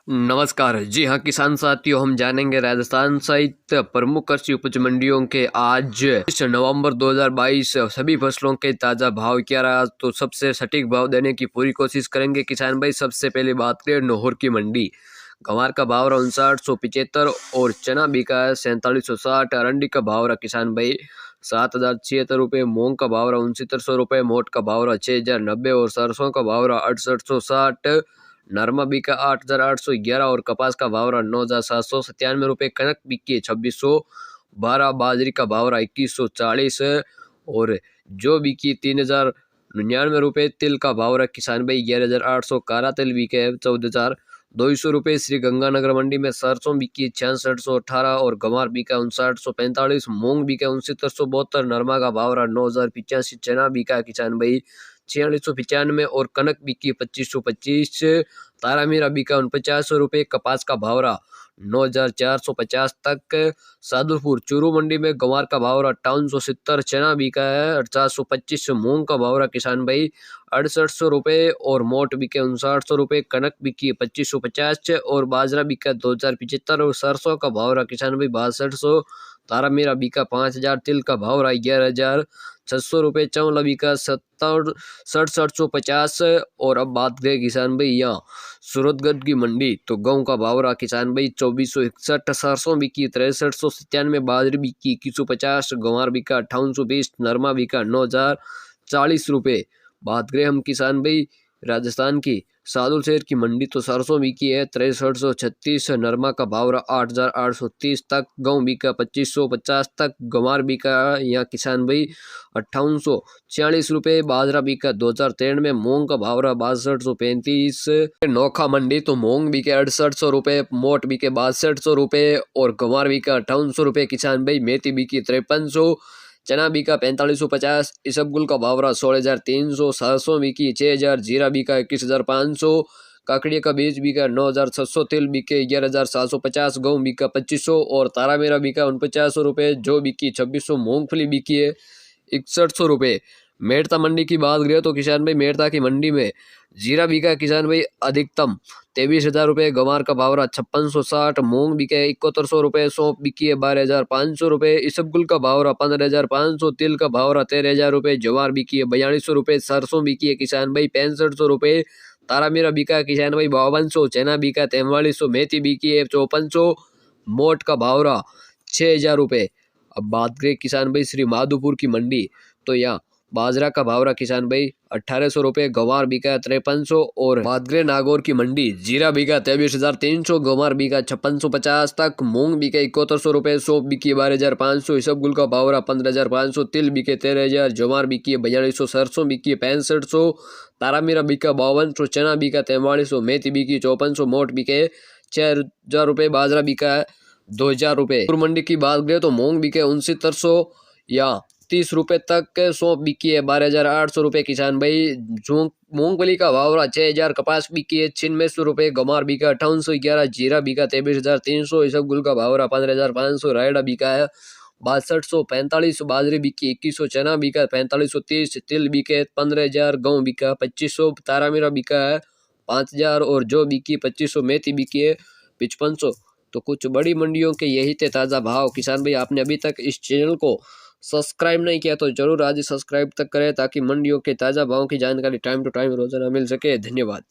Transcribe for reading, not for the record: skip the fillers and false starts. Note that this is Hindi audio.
नमस्कार। जी हाँ किसान साथियों, हम जानेंगे राजस्थान सहित प्रमुख कृषि उपज मंडियों के आज 9 नवंबर 2022 सभी फसलों के ताज़ा भाव क्या रहा। तो सबसे सटीक भाव देने की पूरी कोशिश करेंगे किसान भाई। सबसे पहले बात करें नौहर की मंडी। गंवार का भाव रहा 5975 और चना बिका है 4760। अरंडी का भाव रहा किसान भाई 7076 रुपये। मूंग का भाव रहा 6900 रुपये। मोट का भाव रहा 6090 और सरसों का भाव रहा 6860। नरमा बिका 8811 और कपास का भाव रहा 9797 रुपये। कनक बिकी है 2612। बाजरी का भाव रहा 2140 और जो बिकी 3099 रुपये। तिल का भाव रहा किसान भाई 11800। काला तिल बिके है 14200 रुपये। श्री गंगानगर मंडी में सरसों बिकी है 6618 और गंवार बिका 5945। मूंग बिका 6972। नरमा का भाव रहा 9085। चना बिका किसान भाई 4695 और कनक बिकी 2525। तारा मीरा बिका 4900 रुपये। कपास का भाव रहा 9450 तक। सादुलपुर चूरू मंडी में गंवार का भाव रहा 5870। चना बिका है 425। मूंग का भाव रहा किसान भाई 6800 रुपये और मोट बिके 5900 रुपये। कनक बिकी 2550 और बाजरा बिका 2075 और सरसों का भाव रहा किसान भाई 6200। तारा मीरा बिका 5000। तिल का भाव रहा 11600 रुपये। चावला बिका 6750। और अब बात करें किसान भाई यहाँ सूरतगढ़ की मंडी, तो गेहूं का भाव रहा किसान भाई 2461। सरसों बिकी 6397। बाजरी बिकी 2150। गंवार बिका 5820। नरमा बिका 9040 रुपये। बात करें हम किसान भाई राजस्थान की सादुल शहर की मंडी, तो सरसों बिकी है 6336। नरमा का भाव रहा 8830 तक। गेहूं बिका 2550 तक। गंवार बिका यहाँ किसान भाई 5846 रुपये। बाजरा बिका 2093। मूंग का भाव रहा 6235। नोखा मंडी, तो मूंग बिके 6800 रुपये। मोट बिके 6200 रुपये और गंवार बिका 5800 रुपये किसान भाई। मेथी बिकी 5300। चना बिका 4550। इसबगुल का भाव रहा 16300। सरसों बिकी 6000। जीरा बिका 21500। काकड़िया का बीज बिका 9700। तिल बिके 11750। गेहूं बिका 2500 और तारा मेरा बिका 4900 रुपये। जो बिकी 2600। मूंगफली बिकी है 6100 रुपये। मेड़ता मंडी की बात करें तो किसान भाई मेड़ता की मंडी में जीरा बिका किसान भाई अधिकतम 23,000 रुपये। गंवार का भाव रहा 5660। मूंग बिके 7100 रुपये। सौंफ बिकी है 12,500 रुपये। इसबगुल का भाव रहा 15,500। तिल का भाव रहा 13,000 रुपये। ज्वार बिकी है 4200 रुपये। सरसों बिकी है किसान भाई 6500 रुपये। तारा मीरा बिका किसान भाई 5200। चना बिका 4300। मेथी बिकी है 5400। मोट का भाव रहा 6000 रुपये। अब बात करें किसान भाई श्री माधोपुर की मंडी, तो यहाँ बाजरा का भाव रहा किसान भाई 1800 रुपये। गंवार बिका 5300 और बात करें नागौर की मंडी, जीरा बिका 23,300। गंवार बिका 5650 तक। मूंग बिके 7100 रुपये। सौंफ बिकी 12,500। इसबगुल का भाव रहा 15,500। तिल बिके 13,000। ज्वार बिकी 4200। सरसों बिकी 6500। तारा मीरा बिका 5200। चना बिका 4300। मेथी बिकी 5400। मोट बिके 6000 रुपये। बाजरा बिका 2000 रुपये। मंडी की बात करें तो मूंग बिके 6900 या 30 रुपये तक। सौंफ बिकी है 12,800 रुपये किसान भाई। मूंगफली का भाव रहा 6000। कपास बिकी है 9600 रुपये। गंवार बिका 5811। जीरा बिका 23,300। इसबगुल का भाव रहा 15,500। रायडा बिका है 6245। बाजरी बिकी 2100। चना बिका 4530। तिल बिके 15,000। गेहूं बिका 2500। तारा मीरा बिका है 5000 और जो बिकी 2500। मेथी बिकी है 5500। तो कुछ बड़ी मंडियों के यही थे ताज़ा भाव। किसान भाई आपने अभी तक इस चैनल को सब्सक्राइब नहीं किया तो जरूर आज सब्सक्राइब तक करें ताकि मंडियों के ताज़ा भावों की जानकारी टाइम टू टाइम रोजाना मिल सके। धन्यवाद।